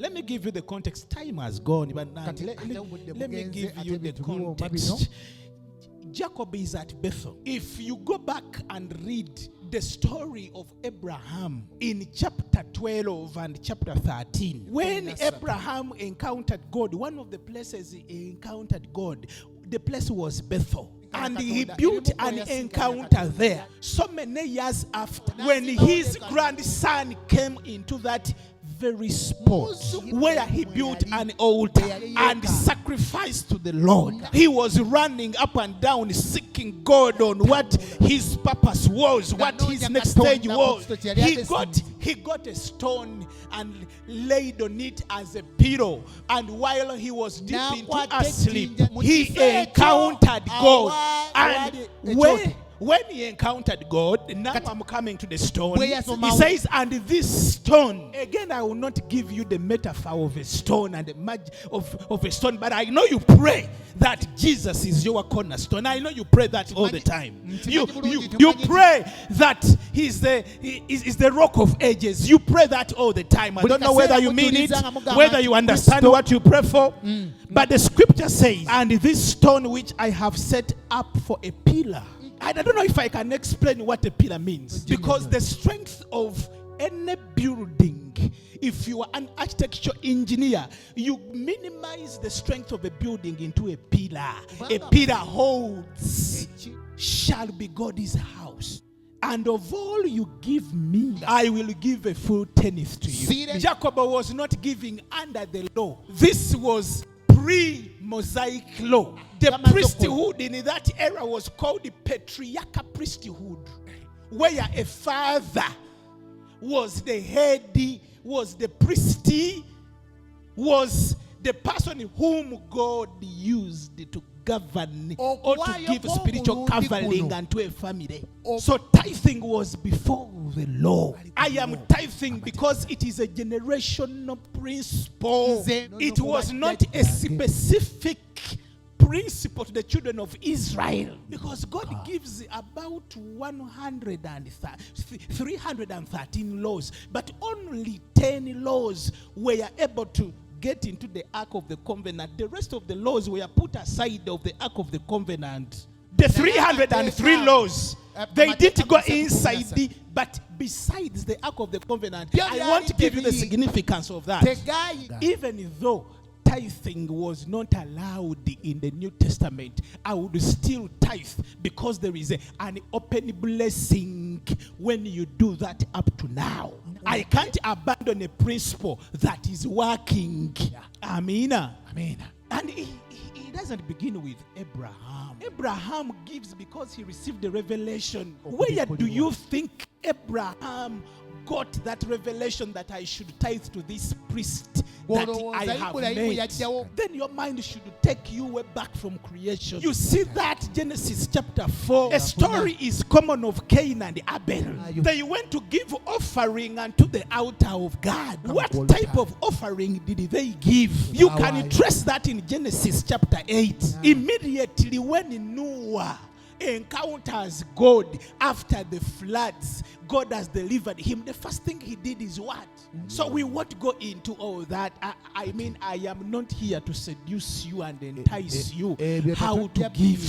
Let me give you the context. Time has gone, but now let me give you the context. Jacob is at Bethel. If you go back and read the story of Abraham in chapter 12 and chapter 13, when Abraham encountered God, one of the places he encountered God, the place was Bethel. And he built an encounter there. So many years after, when his grandson came into that very spot where he built an altar and sacrificed to the Lord, he was running up and down seeking God on what his purpose was, what his next stage was. He got a stone and laid on it as a pillow, and while he was deep into asleep, he encountered God. And when he encountered God, now I'm coming to the stone. He says, and this stone, again, I will not give you the metaphor of a stone and the magic of a stone, but I know you pray that Jesus is your cornerstone. I know you pray that all the time. You pray that he's the rock of ages. You pray that all the time. I don't know whether you mean it, whether you understand what you pray for, but the scripture says, and this stone which I have set up for a pillar. I don't know if I can explain what a pillar means, because the strength of any building, if you are an architecture engineer, you minimize the strength of a building into a pillar. A pillar holds, shall be God's house. And of all you give me, I will give a full tenth to you. Jacob was not giving under the law. This was pre-Mosaic law. The priesthood in that era was called the patriarchal priesthood, where a father was the head, was the priest, was the person whom God used to govern or to give spiritual covering unto a family. So tithing was before the law. I am tithing because it is a generational principle. It was not a specific principle to the children of Israel, because God gives about 313 laws, but only 10 laws were able to get into the Ark of the Covenant. The rest of the laws were put aside of the Ark of the Covenant. The 303 laws, they didn't go inside but besides the Ark of the Covenant. I want to give you the significance of that. Even though tithing was not allowed in the New Testament, I would still tithe, because there is an open blessing when you do that up to now. I can't abandon a principle that is working. Amen. Amen. And he doesn't begin with Abraham. Abraham gives because he received the revelation. Where do you think Abraham got that revelation that I should tithe to this priest that I have made? Then your mind should take you way back from creation. You see that Genesis chapter 4, a story is common of Cain and Abel. They went to give offering unto the altar of God. What type of offering did they give? You can trace that in Genesis chapter 8. Immediately when Noah encounters God after the floods, God has delivered him. The first thing he did is what? So we won't go into all that. I mean, I am not here to seduce you and entice you how to give.